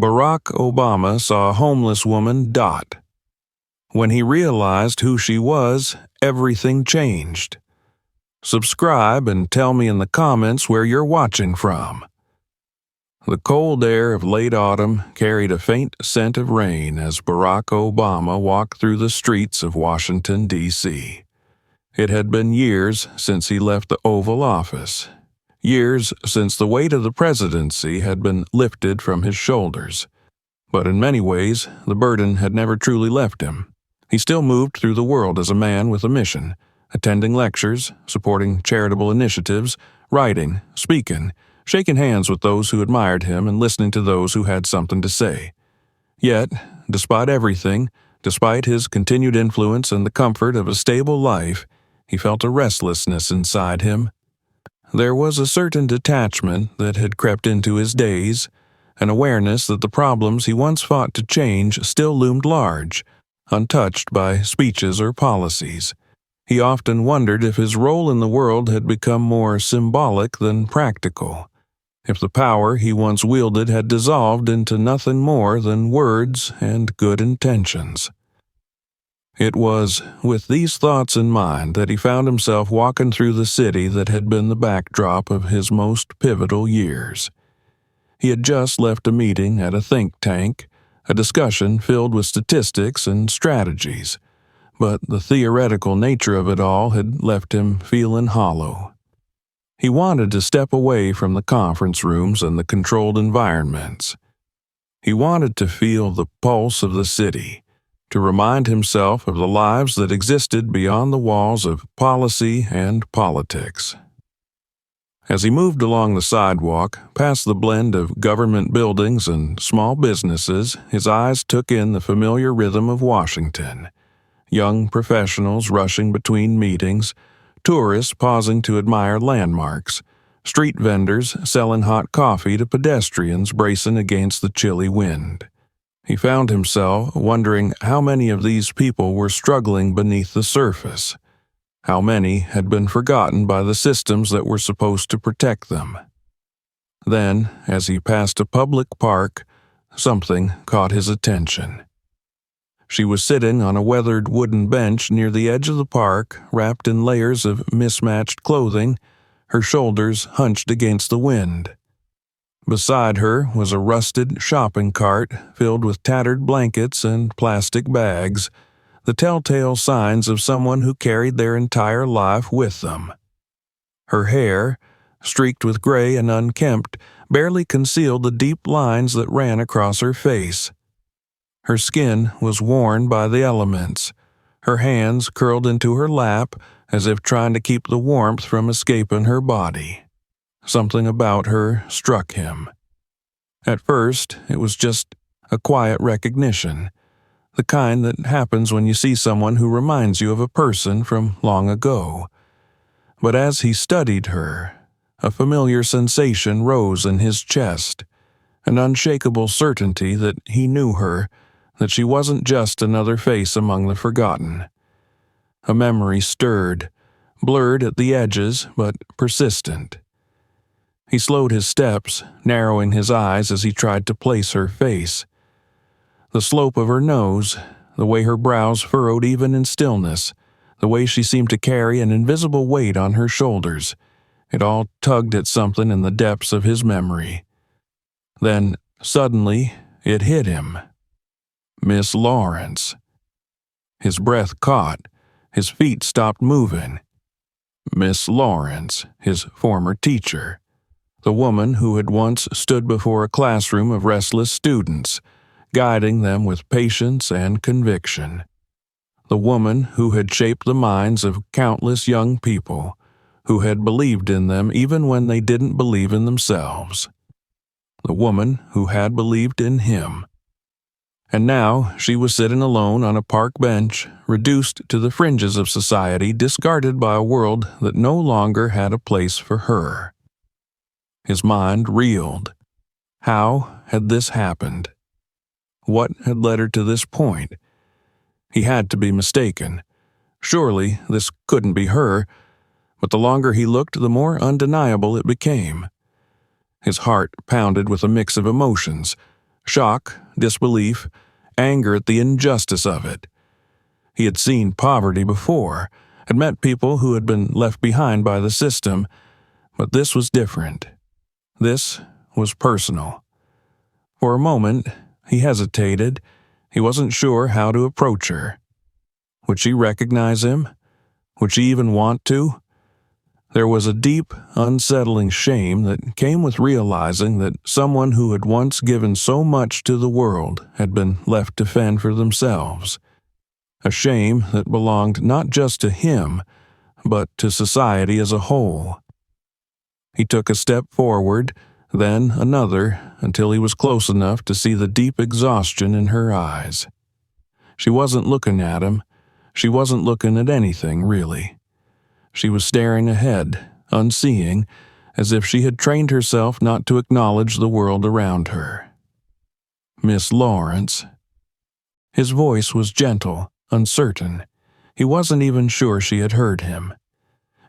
Barack Obama saw a homeless woman, Dot. When he realized who she was, everything changed. Subscribe and tell me in the comments where you're watching from. The cold air of late autumn carried a faint scent of rain as Barack Obama walked through the streets of Washington, D.C. It had been years since he left the Oval Office. Years since the weight of the presidency had been lifted from his shoulders. But in many ways, the burden had never truly left him. He still moved through the world as a man with a mission, attending lectures, supporting charitable initiatives, writing, speaking, shaking hands with those who admired him and listening to those who had something to say. Yet, despite everything, despite his continued influence and the comfort of a stable life, he felt a restlessness inside him. There was a certain detachment that had crept into his days, an awareness that the problems he once fought to change still loomed large, untouched by speeches or policies. He often wondered if his role in the world had become more symbolic than practical, if the power he once wielded had dissolved into nothing more than words and good intentions. It was with these thoughts in mind that he found himself walking through the city that had been the backdrop of his most pivotal years. He had just left a meeting at a think tank, a discussion filled with statistics and strategies, but the theoretical nature of it all had left him feeling hollow. He wanted to step away from the conference rooms and the controlled environments. He wanted to feel the pulse of the city, to remind himself of the lives that existed beyond the walls of policy and politics. As he moved along the sidewalk, past the blend of government buildings and small businesses, his eyes took in the familiar rhythm of Washington. Young professionals rushing between meetings, tourists pausing to admire landmarks, street vendors selling hot coffee to pedestrians bracing against the chilly wind. He found himself wondering how many of these people were struggling beneath the surface, how many had been forgotten by the systems that were supposed to protect them. Then, as he passed a public park, something caught his attention. She was sitting on a weathered wooden bench near the edge of the park, wrapped in layers of mismatched clothing, her shoulders hunched against the wind. Beside her was a rusted shopping cart filled with tattered blankets and plastic bags, the telltale signs of someone who carried their entire life with them. Her hair, streaked with gray and unkempt, barely concealed the deep lines that ran across her face. Her skin was worn by the elements, her hands curled into her lap as if trying to keep the warmth from escaping her body. Something about her struck him. At first, it was just a quiet recognition, the kind that happens when you see someone who reminds you of a person from long ago. But as he studied her, a familiar sensation rose in his chest, an unshakable certainty that he knew her, that she wasn't just another face among the forgotten. A memory stirred, blurred at the edges, but persistent. He slowed his steps, narrowing his eyes as he tried to place her face. The slope of her nose, the way her brows furrowed even in stillness, the way she seemed to carry an invisible weight on her shoulders, it all tugged at something in the depths of his memory. Then, suddenly, it hit him. Miss Lawrence. His breath caught, his feet stopped moving. Miss Lawrence, his former teacher, the woman who had once stood before a classroom of restless students, guiding them with patience and conviction. The woman who had shaped the minds of countless young people, who had believed in them even when they didn't believe in themselves. The woman who had believed in him. And now she was sitting alone on a park bench, reduced to the fringes of society, discarded by a world that no longer had a place for her. His mind reeled. How had this happened? What had led her to this point? He had to be mistaken. Surely this couldn't be her, but the longer he looked, the more undeniable it became. His heart pounded with a mix of emotions, Shock, disbelief, anger at the injustice of it. He had seen poverty before, had met people who had been left behind by the system, but this was different. This was personal. For a moment, he hesitated. He wasn't sure how to approach her. Would she recognize him? Would she even want to? There was a deep, unsettling shame that came with realizing that someone who had once given so much to the world had been left to fend for themselves. A shame that belonged not just to him, but to society as a whole. He took a step forward, then another, until he was close enough to see the deep exhaustion in her eyes. She wasn't looking at him. She wasn't looking at anything, really. She was staring ahead, unseeing, as if she had trained herself not to acknowledge the world around her. Miss Lawrence. His voice was gentle, uncertain. He wasn't even sure she had heard him.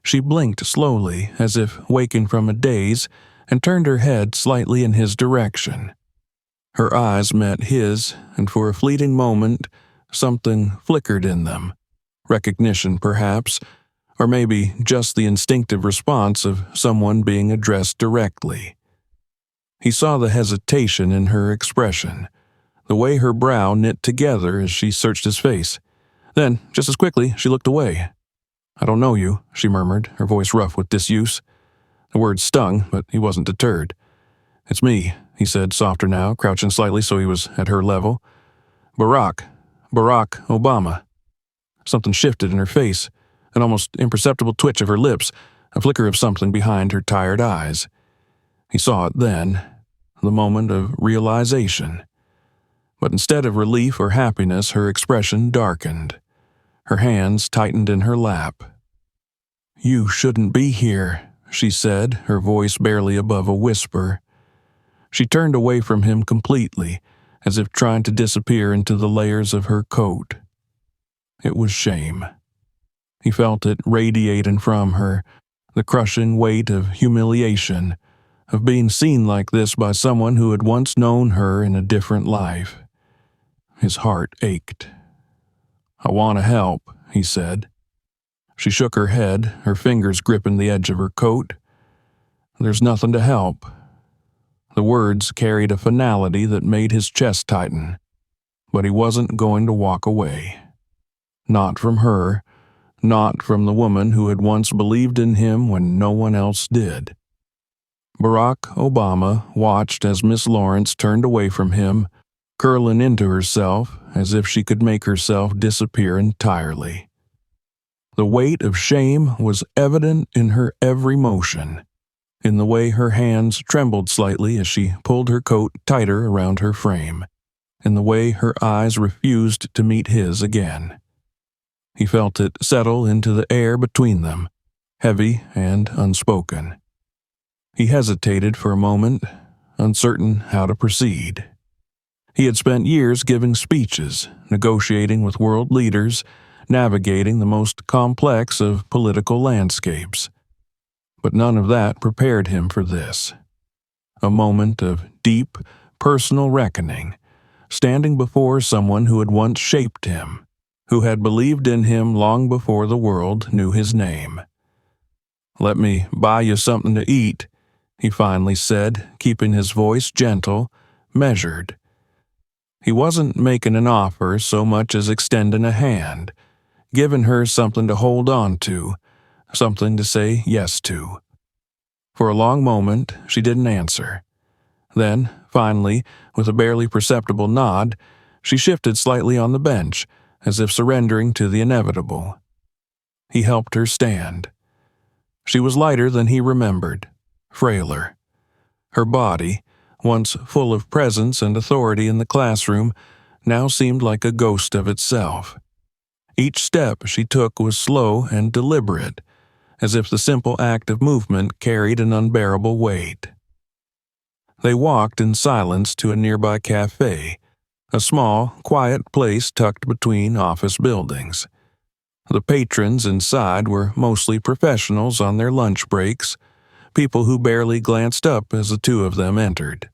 She blinked slowly, as if waking from a daze, and turned her head slightly in his direction. Her eyes met his, and for a fleeting moment, something flickered in them. Recognition, perhaps, or maybe just the instinctive response of someone being addressed directly. He saw the hesitation in her expression, the way her brow knit together as she searched his face. Then, just as quickly, she looked away. "I don't know you," she murmured, her voice rough with disuse. The words stung, but he wasn't deterred. "It's me," he said, softer now, crouching slightly so he was at her level. Barack Obama." Something shifted in her face, an almost imperceptible twitch of her lips, a flicker of something behind her tired eyes. He saw it then, the moment of realization. But instead of relief or happiness, her expression darkened. Her hands tightened in her lap. "You shouldn't be here," she said, her voice barely above a whisper. She turned away from him completely, as if trying to disappear into the layers of her coat. It was shame. He felt it radiating from her, the crushing weight of humiliation, of being seen like this by someone who had once known her in a different life. His heart ached. "I want to help," he said. She shook her head, her fingers gripping the edge of her coat. "There's nothing to help." The words carried a finality that made his chest tighten, but he wasn't going to walk away. Not from her, not from the woman who had once believed in him when no one else did. Barack Obama watched as Miss Lawrence turned away from him, curling into herself as if she could make herself disappear entirely. The weight of shame was evident in her every motion, in the way her hands trembled slightly as she pulled her coat tighter around her frame, in the way her eyes refused to meet his again. He felt it settle into the air between them, heavy and unspoken. He hesitated for a moment, uncertain how to proceed. He had spent years giving speeches, negotiating with world leaders, navigating the most complex of political landscapes. But none of that prepared him for this. A moment of deep, personal reckoning, standing before someone who had once shaped him, who had believed in him long before the world knew his name. "Let me buy you something to eat," he finally said, keeping his voice gentle, measured. He wasn't making an offer so much as extending a hand, giving her something to hold on to, something to say yes to. For a long moment, she didn't answer. Then, finally, with a barely perceptible nod, she shifted slightly on the bench, as if surrendering to the inevitable. He helped her stand. She was lighter than he remembered, frailer. Her body, once full of presence and authority in the classroom, now seemed like a ghost of itself. Each step she took was slow and deliberate, as if the simple act of movement carried an unbearable weight. They walked in silence to a nearby cafe, a small, quiet place tucked between office buildings. The patrons inside were mostly professionals on their lunch breaks, people who barely glanced up as the two of them entered.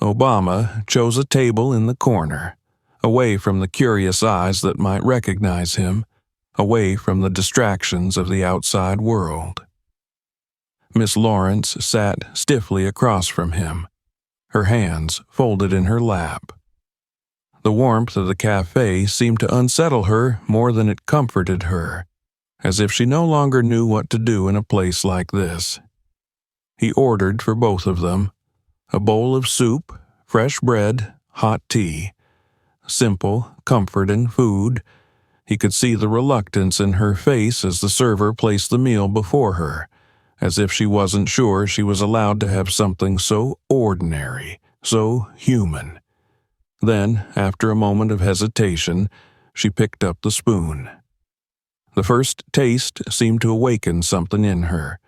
Obama chose a table in the corner, away from the curious eyes that might recognize him, away from the distractions of the outside world. Miss Lawrence sat stiffly across from him, her hands folded in her lap. The warmth of the cafe seemed to unsettle her more than it comforted her, as if she no longer knew what to do in a place like this. He ordered for both of them a bowl of soup, fresh bread, hot tea. Simple, comforting food. He could see the reluctance in her face as the server placed the meal before her, as if she wasn't sure she was allowed to have something so ordinary, so human. Then, after a moment of hesitation, she picked up the spoon. The first taste seemed to awaken something in her.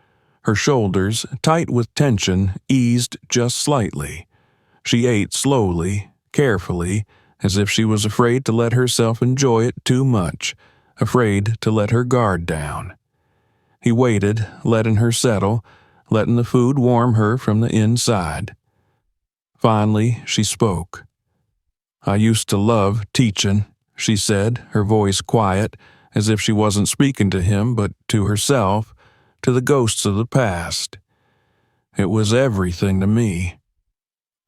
Her shoulders, tight with tension, eased just slightly. She ate slowly, carefully, as if she was afraid to let herself enjoy it too much, afraid to let her guard down. He waited, letting her settle, letting the food warm her from the inside. Finally, she spoke. "I used to love teaching," she said, her voice quiet, as if she wasn't speaking to him but to herself, to the ghosts of the past. "It was everything to me."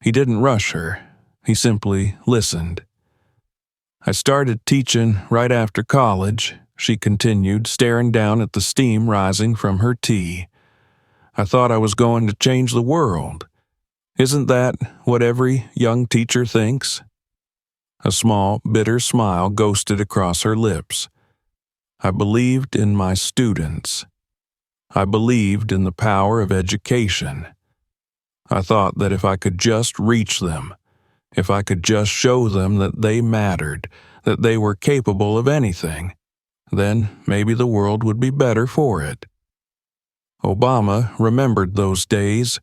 He didn't rush her. He simply listened. "I started teaching right after college," she continued, staring down at the steam rising from her tea. "I thought I was going to change the world. Isn't that what every young teacher thinks?" A small, bitter smile ghosted across her lips. "I believed in my students. I believed in the power of education. I thought that if I could just reach them, if I could just show them that they mattered, that they were capable of anything, then maybe the world would be better for it." Obama remembered those days,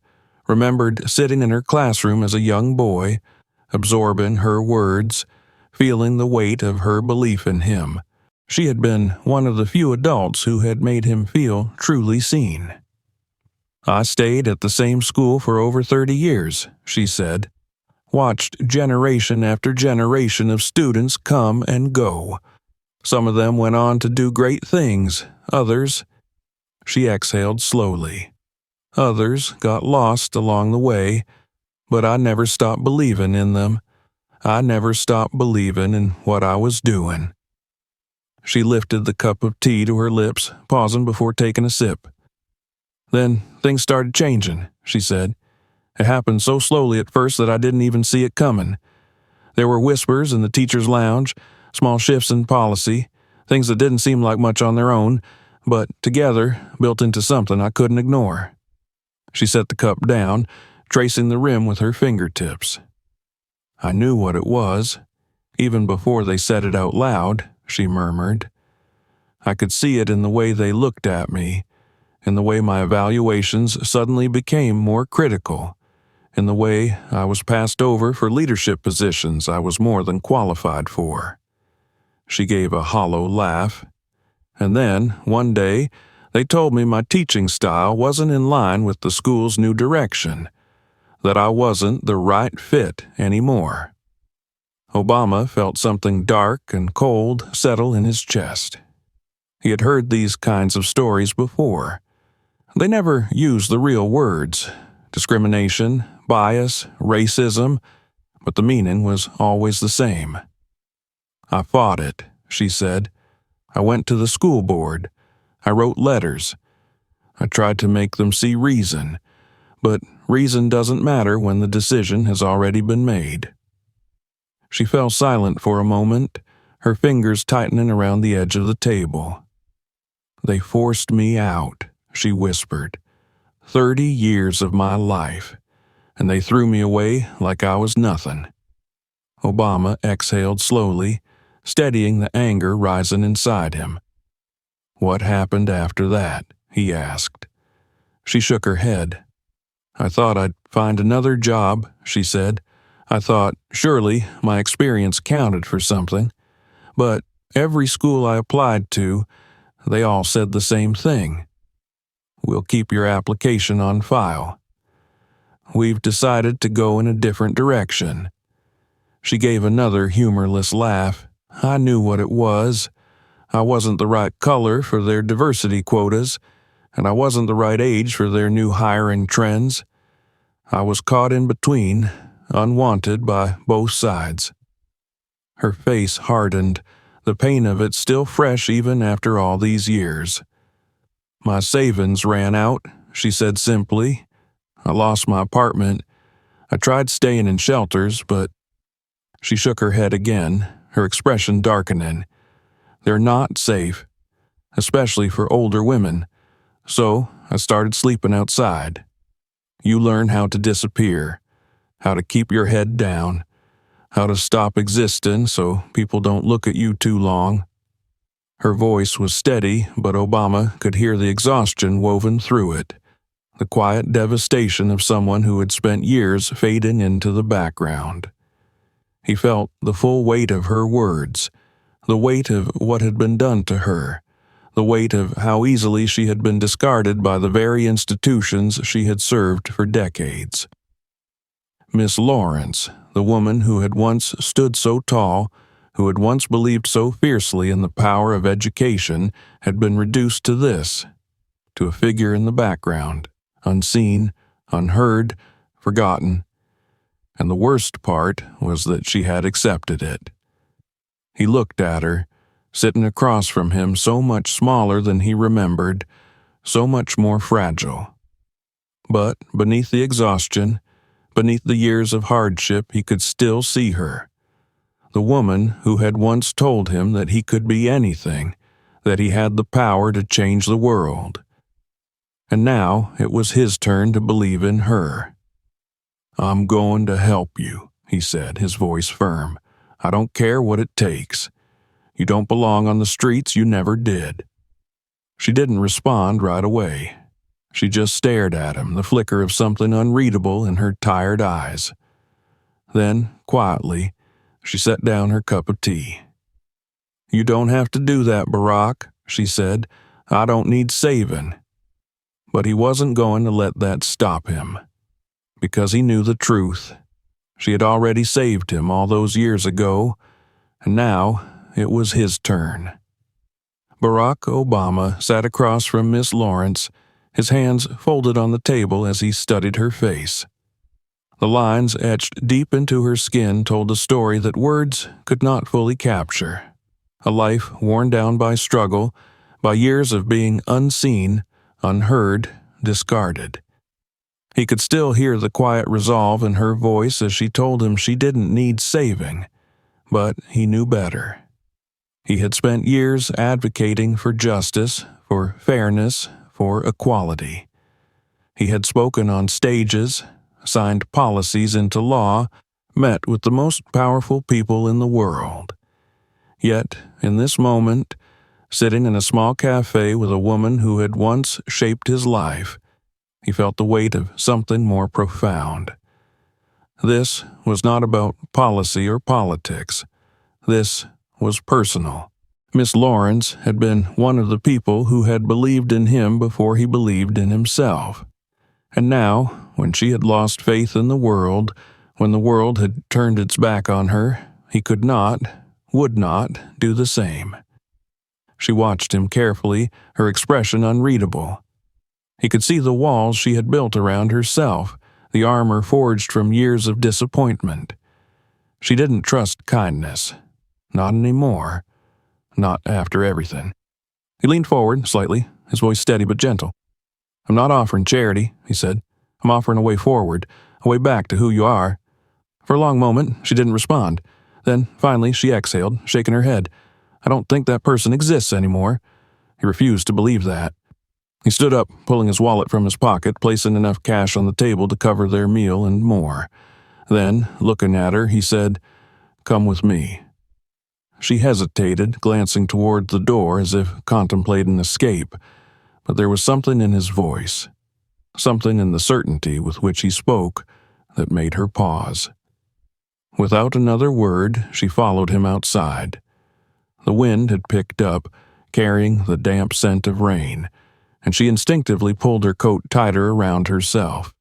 remembered sitting in her classroom as a young boy, absorbing her words, feeling the weight of her belief in him. She had been one of the few adults who had made him feel truly seen. "I stayed at the same school for over 30 years, she said. "Watched generation after generation of students come and go. Some of them went on to do great things, others—" She exhaled slowly. "Others got lost along the way, but I never stopped believing in them. I never stopped believing in what I was doing." She lifted the cup of tea to her lips, pausing before taking a sip. "Then things started changing," she said. "It happened so slowly at first that I didn't even see it coming. There were whispers in the teacher's lounge, small shifts in policy, things that didn't seem like much on their own, but together built into something I couldn't ignore." She set the cup down, tracing the rim with her fingertips. "I knew what it was, even before they said it out loud," she murmured. "I could see it in the way they looked at me, in the way my evaluations suddenly became more critical, in the way I was passed over for leadership positions I was more than qualified for." She gave a hollow laugh. "And then, one day, they told me my teaching style wasn't in line with the school's new direction, that I wasn't the right fit anymore." Obama felt something dark and cold settle in his chest. He had heard these kinds of stories before. They never used the real words: discrimination, bias, racism, but the meaning was always the same. "I fought it," she said. "I went to the school board. I wrote letters. I tried to make them see reason, but reason doesn't matter when the decision has already been made." She fell silent for a moment, her fingers tightening around the edge of the table. "They forced me out," she whispered. 30 years of my life, and they threw me away like I was nothing." Obama exhaled slowly, steadying the anger rising inside him. "What happened after that?" he asked. She shook her head. "I thought I'd find another job," she said. "I thought, surely, my experience counted for something. But every school I applied to, they all said the same thing. 'We'll keep your application on file.' we've decided to go in a different direction." She gave another humorless laugh. "I knew what it was. I wasn't the right color for their diversity quotas, and I wasn't the right age for their new hiring trends. I was caught in between, unwanted by both sides." Her face hardened, the pain of it still fresh even after all these years. "My savings ran out," she said simply. "I lost my apartment. I tried staying in shelters, but—" She shook her head again, her expression darkening. "They're not safe, especially for older women. So I started sleeping outside. You learn how to disappear, how to keep your head down, how to stop existing so people don't look at you too long." Her voice was steady, but Obama could hear the exhaustion woven through it, the quiet devastation of someone who had spent years fading into the background. He felt the full weight of her words, the weight of what had been done to her, the weight of how easily she had been discarded by the very institutions she had served for decades. Miss Lawrence, the woman who had once stood so tall, who had once believed so fiercely in the power of education, had been reduced to this, to a figure in the background, unseen, unheard, forgotten. And the worst part was that she had accepted it. He looked at her, sitting across from him, so much smaller than he remembered, so much more fragile. But beneath the exhaustion, beneath the years of hardship, he could still see her. The woman who had once told him that he could be anything, that he had the power to change the world. And now it was his turn to believe in her. "I'm going to help you," he said, his voice firm. "I don't care what it takes. You don't belong on the streets, you never did." She didn't respond right away. She just stared at him, the flicker of something unreadable in her tired eyes. Then, quietly, she set down her cup of tea. "You don't have to do that, Barack," she said. "I don't need saving." But he wasn't going to let that stop him, because he knew the truth. She had already saved him all those years ago, and now it was his turn. Barack Obama sat across from Miss Lawrence, his hands folded on the table as he studied her face. The lines etched deep into her skin told a story that words could not fully capture. A life worn down by struggle, by years of being unseen, unheard, discarded. He could still hear the quiet resolve in her voice as she told him she didn't need saving, but he knew better. He had spent years advocating for justice, for fairness, for equality. He had spoken on stages, signed policies into law, met with the most powerful people in the world. Yet, in this moment, sitting in a small cafe with a woman who had once shaped his life, he felt the weight of something more profound. This was not about policy or politics. This was personal. Miss Lawrence had been one of the people who had believed in him before he believed in himself. And now, when she had lost faith in the world, when the world had turned its back on her, he could not, would not, do the same. She watched him carefully, her expression unreadable. He could see the walls she had built around herself, the armor forged from years of disappointment. She didn't trust kindness. Not anymore. Not after everything. He leaned forward slightly, his voice steady but gentle. "I'm not offering charity," he said. "I'm offering a way forward, a way back to who you are." For a long moment, she didn't respond. Then, finally, she exhaled, shaking her head. "I don't think that person exists anymore." He refused to believe that. He stood up, pulling his wallet from his pocket, placing enough cash on the table to cover their meal and more. Then, looking at her, he said, "Come with me." She hesitated, glancing toward the door as if contemplating escape, but there was something in his voice, something in the certainty with which he spoke, that made her pause. Without another word, she followed him outside. The wind had picked up, carrying the damp scent of rain, and she instinctively pulled her coat tighter around herself.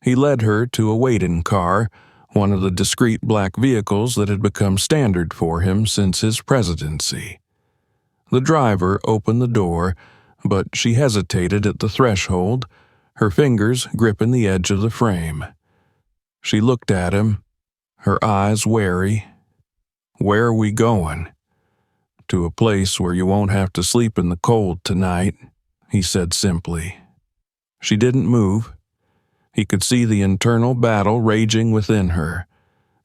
He led her to a waiting car, one of the discreet black vehicles that had become standard for him since his presidency. The driver opened the door, but she hesitated at the threshold, her fingers gripping the edge of the frame. She looked at him, her eyes wary. "Where are we going?" "To a place where you won't have to sleep in the cold tonight," he said simply. She didn't move. He could see the internal battle raging within her.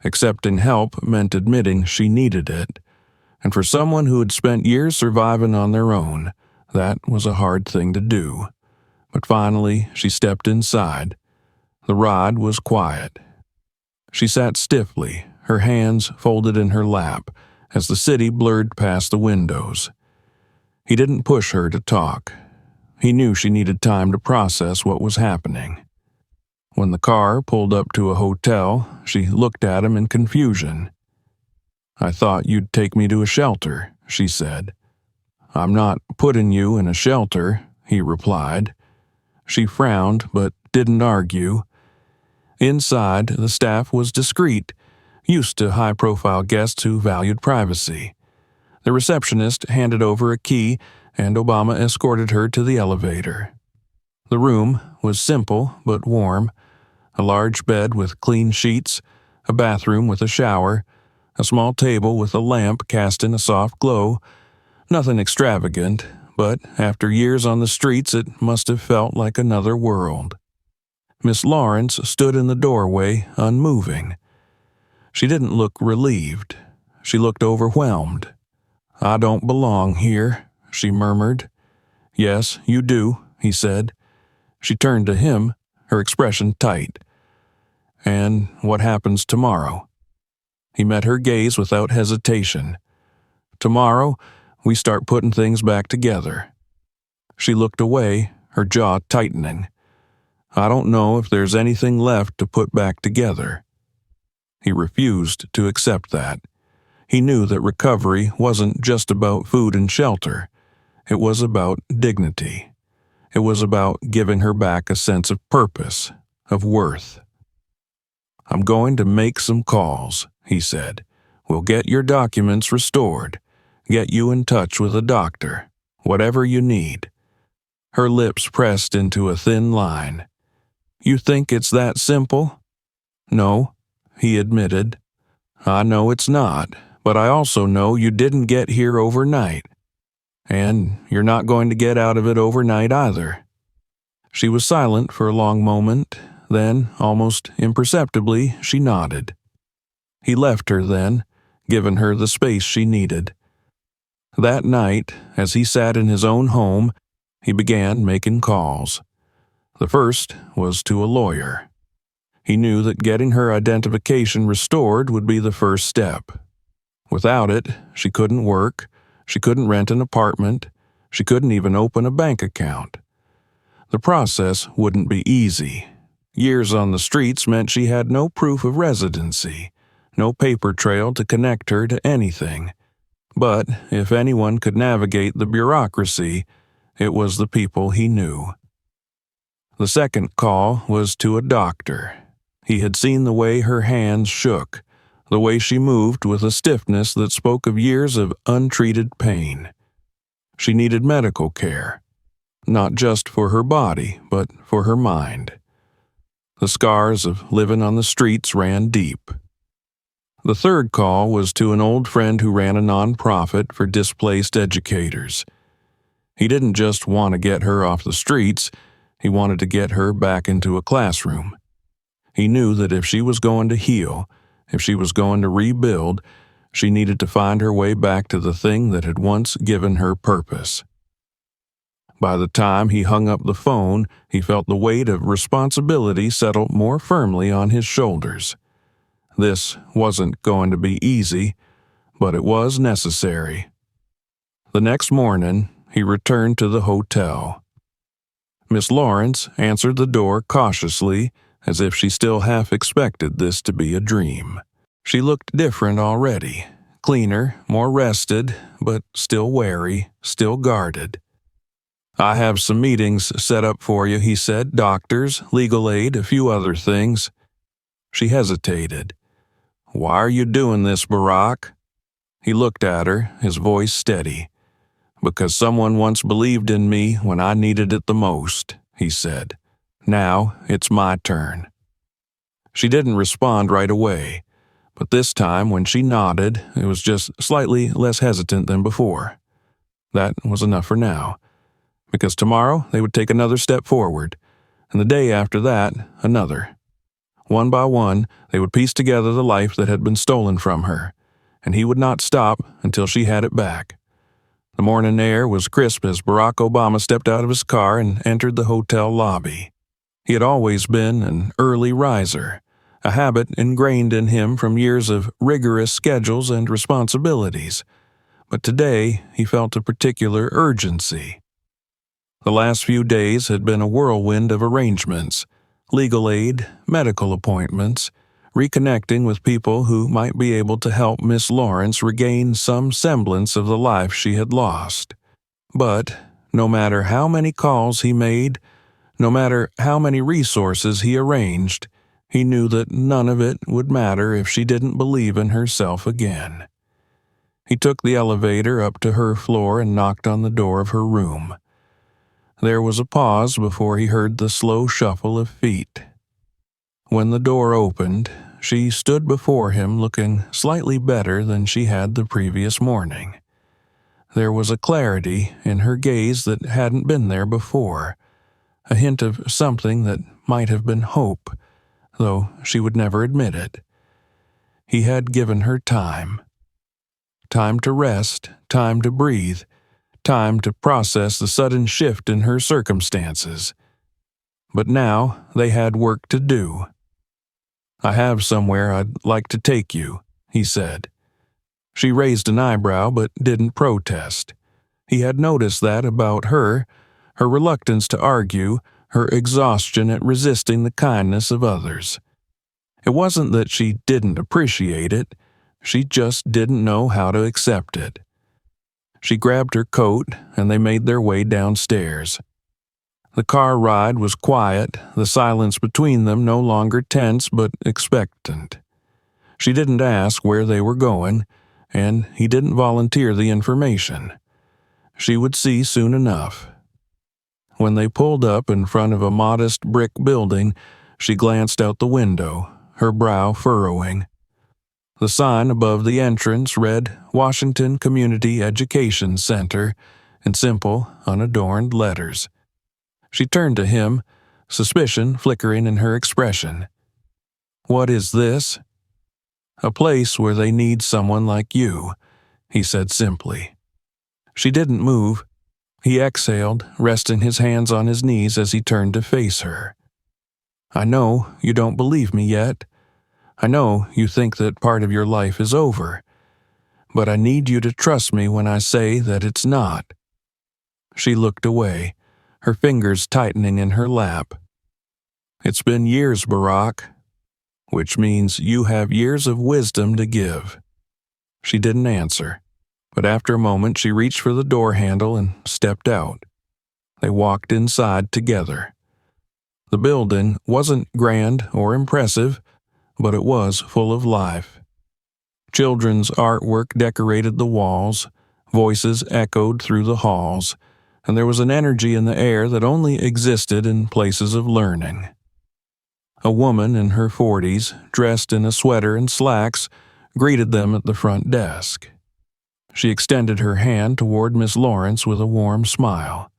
Accepting help meant admitting she needed it, and for someone who had spent years surviving on their own, that was a hard thing to do. But finally, she stepped inside. The ride was quiet. She sat stiffly, her hands folded in her lap, as the city blurred past the windows. He didn't push her to talk. He knew she needed time to process what was happening. When the car pulled up to a hotel, she looked at him in confusion. "I thought you'd take me to a shelter," she said. "I'm not putting you in a shelter," he replied. She frowned, but didn't argue. Inside, the staff was discreet, used to high-profile guests who valued privacy. The receptionist handed over a key, and Obama escorted her to the elevator. The room was simple but warm. A large bed with clean sheets, a bathroom with a shower, a small table with a lamp casting a soft glow. Nothing extravagant, but after years on the streets it must have felt like another world. Miss Lawrence stood in the doorway, unmoving. She didn't look relieved. She looked overwhelmed. "I don't belong here," she murmured. "Yes, you do," he said. She turned to him, her expression tight. "And what happens tomorrow?" He met her gaze without hesitation. "Tomorrow, we start putting things back together." She looked away, her jaw tightening. "I don't know if there's anything left to put back together." He refused to accept that. He knew that recovery wasn't just about food and shelter. It was about dignity. It was about giving her back a sense of purpose, of worth. "I'm going to make some calls," he said. "We'll get your documents restored, get you in touch with a doctor, whatever you need." Her lips pressed into a thin line. "You think it's that simple?" "No," he admitted. "I know it's not, but I also know you didn't get here overnight. And you're not going to get out of it overnight either." She was silent for a long moment. Then, almost imperceptibly, she nodded. He left her then, giving her the space she needed. That night, as he sat in his own home, he began making calls. The first was to a lawyer. He knew that getting her identification restored would be the first step. Without it, she couldn't work, she couldn't rent an apartment, she couldn't even open a bank account. The process wouldn't be easy. Years on the streets meant she had no proof of residency, no paper trail to connect her to anything. But if anyone could navigate the bureaucracy, it was the people he knew. The second call was to a doctor. He had seen the way her hands shook, the way she moved with a stiffness that spoke of years of untreated pain. She needed medical care, not just for her body, but for her mind. The scars of living on the streets ran deep. The third call was to an old friend who ran a nonprofit for displaced educators. He didn't just want to get her off the streets, he wanted to get her back into a classroom. He knew that if she was going to heal, if she was going to rebuild, she needed to find her way back to the thing that had once given her purpose. By the time he hung up the phone, he felt the weight of responsibility settle more firmly on his shoulders. This wasn't going to be easy, but it was necessary. The next morning, he returned to the hotel. Miss Lawrence answered the door cautiously, as if she still half expected this to be a dream. She looked different already, cleaner, more rested, but still wary, still guarded. I have some meetings set up for you, he said. Doctors, legal aid, a few other things. She hesitated. Why are you doing this, Barack? He looked at her, his voice steady. Because someone once believed in me when I needed it the most, he said. Now it's my turn. She didn't respond right away, but this time when she nodded, it was just slightly less hesitant than before. That was enough for now, because tomorrow they would take another step forward, and the day after that, another. One by one, they would piece together the life that had been stolen from her, and he would not stop until she had it back. The morning air was crisp as Barack Obama stepped out of his car and entered the hotel lobby. He had always been an early riser, a habit ingrained in him from years of rigorous schedules and responsibilities, but today he felt a particular urgency. The last few days had been a whirlwind of arrangements, legal aid, medical appointments, reconnecting with people who might be able to help Miss Lawrence regain some semblance of the life she had lost. But no matter how many calls he made, no matter how many resources he arranged, he knew that none of it would matter if she didn't believe in herself again. He took the elevator up to her floor and knocked on the door of her room. There was a pause before he heard the slow shuffle of feet. When the door opened, she stood before him looking slightly better than she had the previous morning. There was a clarity in her gaze that hadn't been there before, a hint of something that might have been hope, though she would never admit it. He had given her time. Time to rest, time to breathe, time to process the sudden shift in her circumstances. But now they had work to do. I have somewhere I'd like to take you, he said. She raised an eyebrow but didn't protest. He had noticed that about her reluctance to argue, her exhaustion at resisting the kindness of others. It wasn't that she didn't appreciate it, she just didn't know how to accept it. She grabbed her coat and they made their way downstairs. The car ride was quiet, the silence between them no longer tense but expectant. She didn't ask where they were going, and he didn't volunteer the information. She would see soon enough. When they pulled up in front of a modest brick building, she glanced out the window, her brow furrowing. The sign above the entrance read Washington Community Education Center in simple, unadorned letters. She turned to him, suspicion flickering in her expression. What is this? A place where they need someone like you, he said simply. She didn't move. He exhaled, resting his hands on his knees as he turned to face her. I know you don't believe me yet. I know you think that part of your life is over. But I need you to trust me when I say that it's not. She looked away, her fingers tightening in her lap. It's been years, Barack, which means you have years of wisdom to give. She didn't answer, but after a moment she reached for the door handle and stepped out. They walked inside together. The building wasn't grand or impressive, but it was full of life. Children's artwork decorated the walls, voices echoed through the halls, and there was an energy in the air that only existed in places of learning. A woman in her 40s, dressed in a sweater and slacks, greeted them at the front desk. She extended her hand toward Miss Lawrence with a warm smile.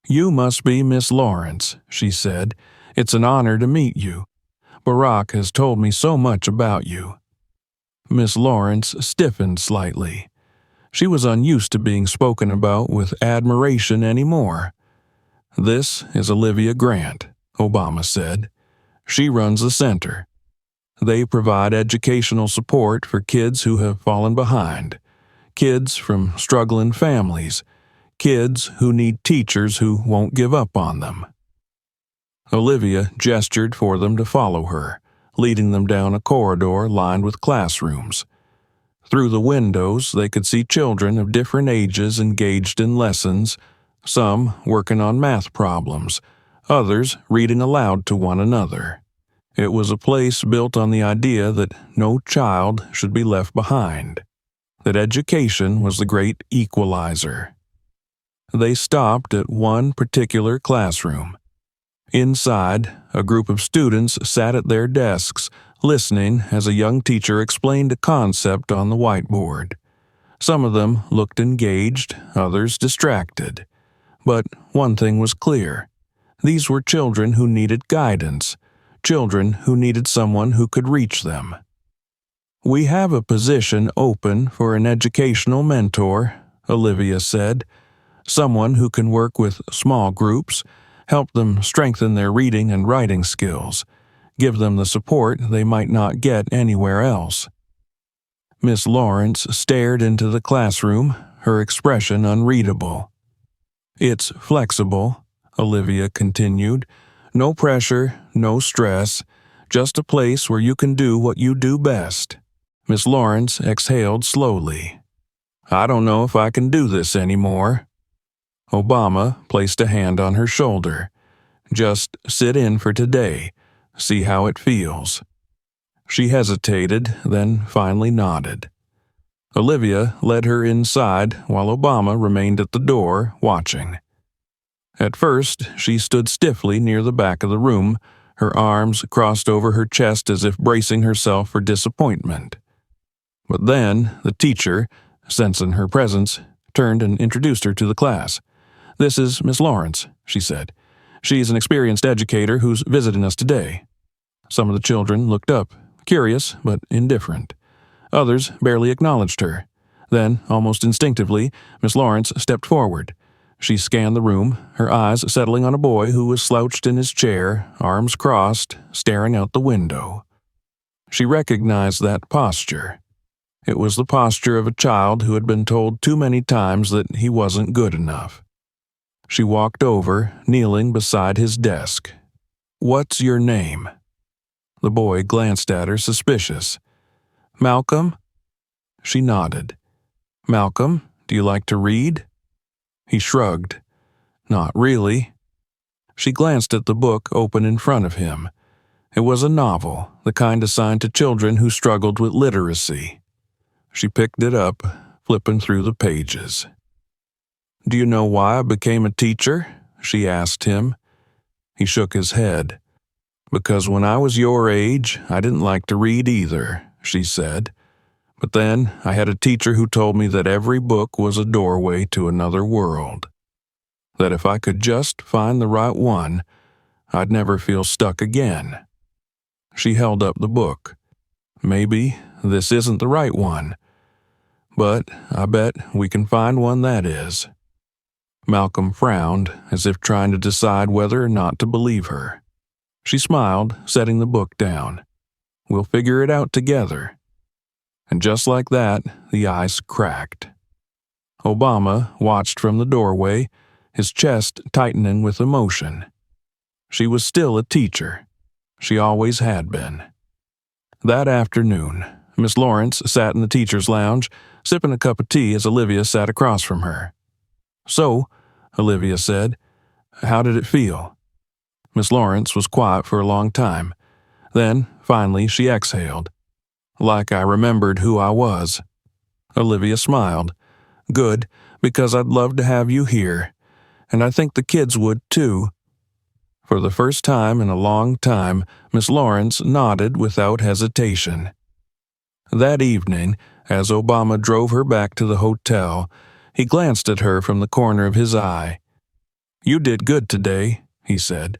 You must be Miss Lawrence, she said. It's an honor to meet you. Barack has told me so much about you. Miss Lawrence stiffened slightly. She was unused to being spoken about with admiration anymore. This is Olivia Grant, Obama said. She runs the center. They provide educational support for kids who have fallen behind, kids from struggling families, kids who need teachers who won't give up on them. Olivia gestured for them to follow her, leading them down a corridor lined with classrooms. Through the windows, they could see children of different ages engaged in lessons, some working on math problems, others reading aloud to one another. It was a place built on the idea that no child should be left behind, that education was the great equalizer. They stopped at one particular classroom. Inside, a group of students sat at their desks, listening as a young teacher explained a concept on the whiteboard. Some of them looked engaged, others distracted. But one thing was clear. These were children who needed guidance, children who needed someone who could reach them. "We have a position open for an educational mentor," Olivia said. "Someone who can work with small groups, help them strengthen their reading and writing skills, give them the support they might not get anywhere else." Miss Lawrence stared into the classroom, her expression unreadable. "It's flexible," Olivia continued. "No pressure, no stress, just a place where you can do what you do best." Miss Lawrence exhaled slowly. "I don't know if I can do this anymore." Obama placed a hand on her shoulder. "Just sit in for today. See how it feels." She hesitated, then finally nodded. Olivia led her inside while Obama remained at the door, watching. At first, she stood stiffly near the back of the room, her arms crossed over her chest as if bracing herself for disappointment. But then, the teacher, sensing her presence, turned and introduced her to the class. "This is Miss Lawrence," she said. "She's an experienced educator who's visiting us today." Some of the children looked up, curious but indifferent. Others barely acknowledged her. Then, almost instinctively, Miss Lawrence stepped forward. She scanned the room, her eyes settling on a boy who was slouched in his chair, arms crossed, staring out the window. She recognized that posture. It was the posture of a child who had been told too many times that he wasn't good enough. She walked over, kneeling beside his desk. "What's your name?" The boy glanced at her, suspicious. "Malcolm?" She nodded. "Malcolm, do you like to read?" He shrugged. "Not really." She glanced at the book open in front of him. It was a novel, the kind assigned to children who struggled with literacy. She picked it up, flipping through the pages. "Do you know why I became a teacher?" she asked him. He shook his head. "Because when I was your age, I didn't like to read either," she said. "But then I had a teacher who told me that every book was a doorway to another world. That if I could just find the right one, I'd never feel stuck again." She held up the book. "Maybe this isn't the right one, but I bet we can find one that is." Malcolm frowned, as if trying to decide whether or not to believe her. She smiled, setting the book down. "We'll figure it out together." And just like that, the ice cracked. Obama watched from the doorway, his chest tightening with emotion. She was still a teacher. She always had been. That afternoon, Miss Lawrence sat in the teacher's lounge, sipping a cup of tea as Olivia sat across from her. "So," Olivia said, "how did it feel?" Miss Lawrence was quiet for a long time. Then, finally, she exhaled. "Like I remembered who I was." Olivia smiled. "Good, because I'd love to have you here. And I think the kids would, too." For the first time in a long time, Miss Lawrence nodded without hesitation. That evening, as Obama drove her back to the hotel, he glanced at her from the corner of his eye. "You did good today," he said.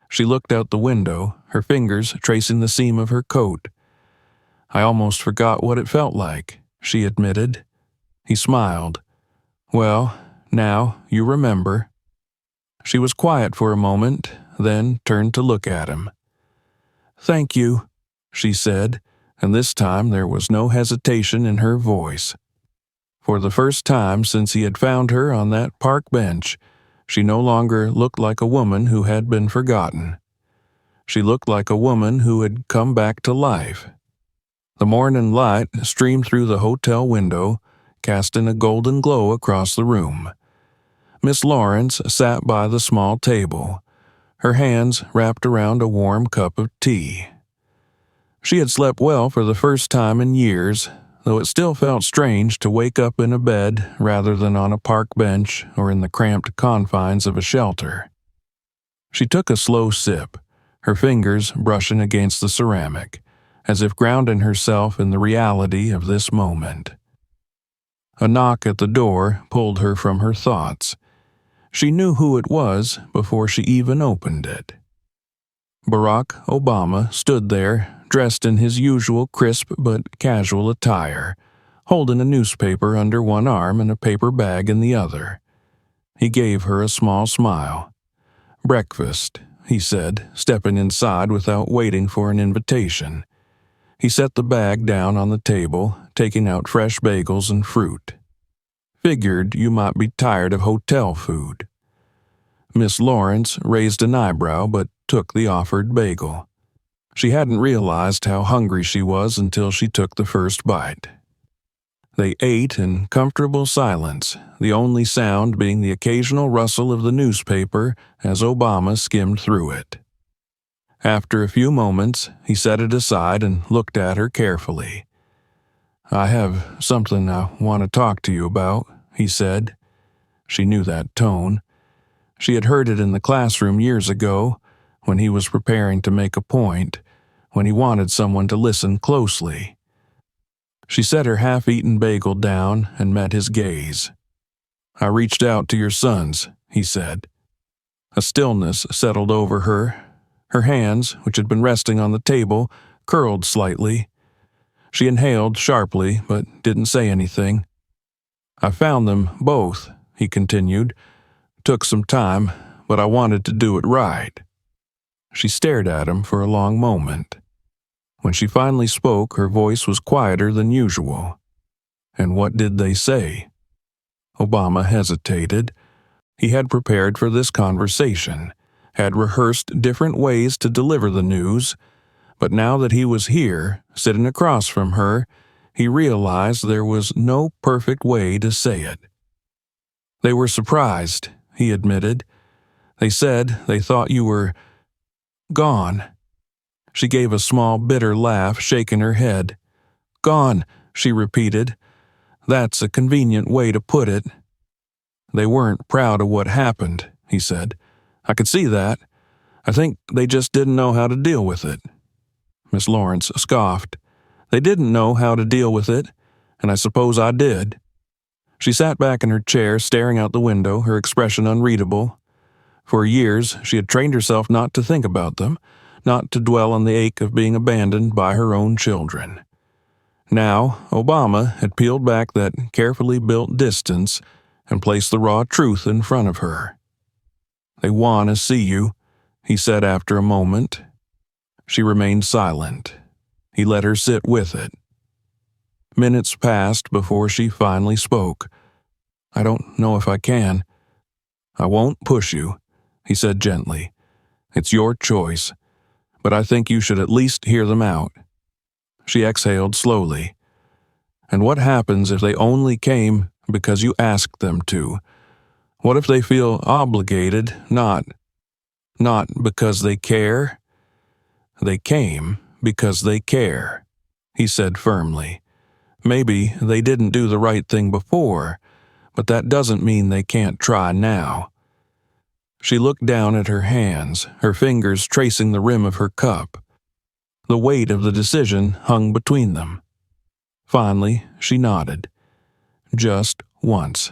She looked out the window, her fingers tracing the seam of her coat. "I almost forgot what it felt like," she admitted. He smiled. "Well, now you remember." She was quiet for a moment, then turned to look at him. "Thank you," she said, and this time there was no hesitation in her voice. For the first time since he had found her on that park bench, she no longer looked like a woman who had been forgotten. She looked like a woman who had come back to life. The morning light streamed through the hotel window, casting a golden glow across the room. Miss Lawrence sat by the small table, her hands wrapped around a warm cup of tea. She had slept well for the first time in years, though it still felt strange to wake up in a bed rather than on a park bench or in the cramped confines of a shelter. She took a slow sip, her fingers brushing against the ceramic, as if grounding herself in the reality of this moment. A knock at the door pulled her from her thoughts. She knew who it was before she even opened it. Barack Obama stood there, dressed in his usual crisp but casual attire, holding a newspaper under one arm and a paper bag in the other. He gave her a small smile. "Breakfast," he said, stepping inside without waiting for an invitation. He set the bag down on the table, taking out fresh bagels and fruit. "Figured you might be tired of hotel food." Miss Lawrence raised an eyebrow but took the offered bagel. She hadn't realized how hungry she was until she took the first bite. They ate in comfortable silence, the only sound being the occasional rustle of the newspaper as Obama skimmed through it. After a few moments, he set it aside and looked at her carefully. "I have something I want to talk to you about," he said. She knew that tone. She had heard it in the classroom years ago, when he was preparing to make a point, when he wanted someone to listen closely. She set her half-eaten bagel down and met his gaze. "I reached out to your sons," he said. A stillness settled over her. Her hands, which had been resting on the table, curled slightly. She inhaled sharply, but didn't say anything. "I found them both," he continued. "Took some time, but I wanted to do it right." She stared at him for a long moment. When she finally spoke, her voice was quieter than usual. "And what did they say?" Obama hesitated. He had prepared for this conversation, had rehearsed different ways to deliver the news, but now that he was here, sitting across from her, he realized there was no perfect way to say it. "They were surprised," he admitted. "They said they thought you were gone." She gave a small, bitter laugh, shaking her head. "Gone," she repeated. "That's a convenient way to put it." "They weren't proud of what happened," he said. "I could see that. I think they just didn't know how to deal with it." Miss Lawrence scoffed. "They didn't know how to deal with it, and I suppose I did." She sat back in her chair, staring out the window, her expression unreadable. For years, she had trained herself not to think about them, not to dwell on the ache of being abandoned by her own children. Now, Obama had peeled back that carefully built distance and placed the raw truth in front of her. "They want to see you," he said after a moment. She remained silent. He let her sit with it. Minutes passed before she finally spoke. "I don't know if I can." "I won't push you," he said gently. "It's your choice, but I think you should at least hear them out." She exhaled slowly. "And what happens if they only came because you asked them to? What if they feel obligated, not because they care?" "They came because they care," he said firmly. "Maybe they didn't do the right thing before, but that doesn't mean they can't try now." She looked down at her hands, her fingers tracing the rim of her cup. The weight of the decision hung between them. Finally, she nodded. Just once.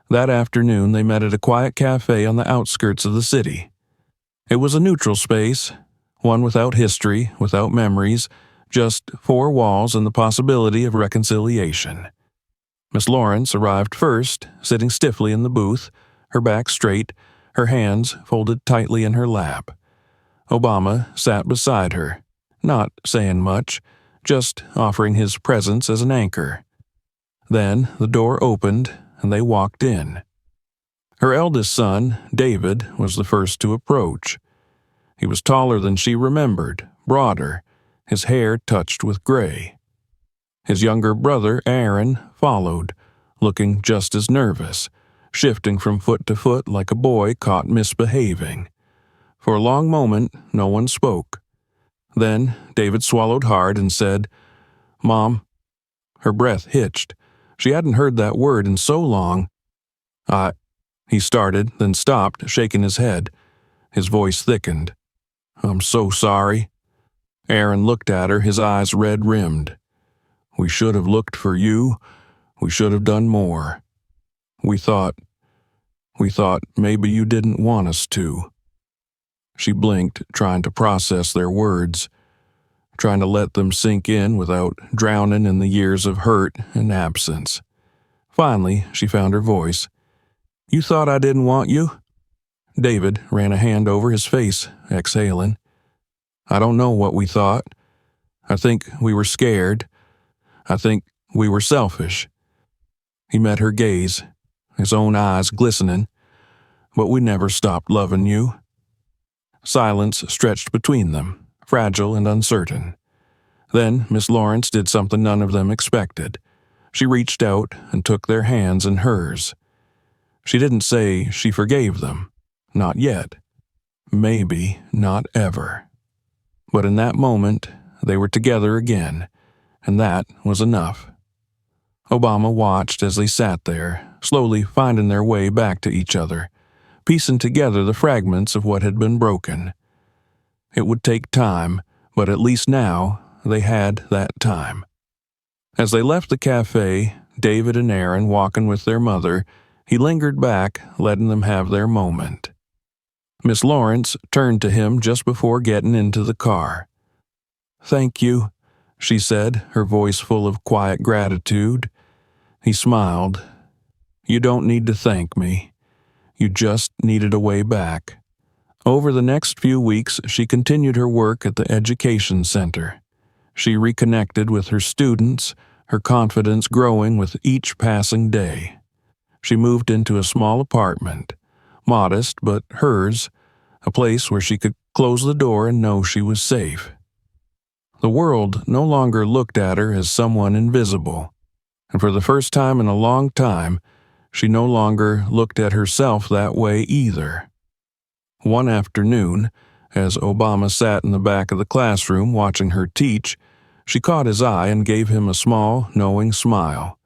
That afternoon, they met at a quiet cafe on the outskirts of the city. It was a neutral space, one without history, without memories, just four walls and the possibility of reconciliation. Miss Lawrence arrived first, sitting stiffly in the booth, her back straight, her hands folded tightly in her lap. Obama sat beside her, not saying much, just offering his presence as an anchor. Then the door opened, and they walked in. Her eldest son, David, was the first to approach. He was taller than she remembered, broader, his hair touched with gray. His younger brother, Aaron, followed, looking just as nervous, shifting from foot to foot like a boy caught misbehaving. For a long moment, no one spoke. Then David swallowed hard and said, "Mom." Her breath hitched. She hadn't heard that word in so long. He started, then stopped, shaking his head. His voice thickened. "I'm so sorry." Aaron looked at her, his eyes red-rimmed. "We should have looked for you. We should have done more. We thought maybe you didn't want us to." She blinked, trying to process their words, trying to let them sink in without drowning in the years of hurt and absence. Finally, she found her voice. "You thought I didn't want you?" David ran a hand over his face, exhaling. "I don't know what we thought. I think we were scared. I think we were selfish." He met her gaze, his own eyes glistening. "But we never stopped loving you." Silence stretched between them, fragile and uncertain. Then Miss Lawrence did something none of them expected. She reached out and took their hands in hers. She didn't say she forgave them. Not yet. Maybe not ever. But in that moment, they were together again, and that was enough. Obama watched as they sat there, slowly finding their way back to each other, piecing together the fragments of what had been broken. It would take time, but at least now they had that time. As they left the cafe, David and Aaron walking with their mother, he lingered back, letting them have their moment. Miss Lawrence turned to him just before getting into the car. "Thank you," she said, her voice full of quiet gratitude. He smiled. "You don't need to thank me. You just needed a way back." Over the next few weeks, she continued her work at the education center. She reconnected with her students, her confidence growing with each passing day. She moved into a small apartment, modest but hers, a place where she could close the door and know she was safe. The world no longer looked at her as someone invisible, and for the first time in a long time, she no longer looked at herself that way either. One afternoon, as Obama sat in the back of the classroom watching her teach, she caught his eye and gave him a small, knowing smile.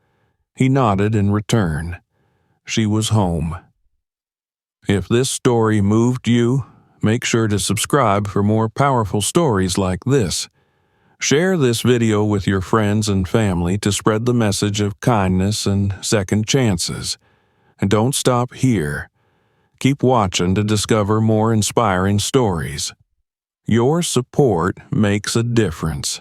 He nodded in return. She was home. If this story moved you, make sure to subscribe for more powerful stories like this. Share this video with your friends and family to spread the message of kindness and second chances. And don't stop here. Keep watching to discover more inspiring stories. Your support makes a difference.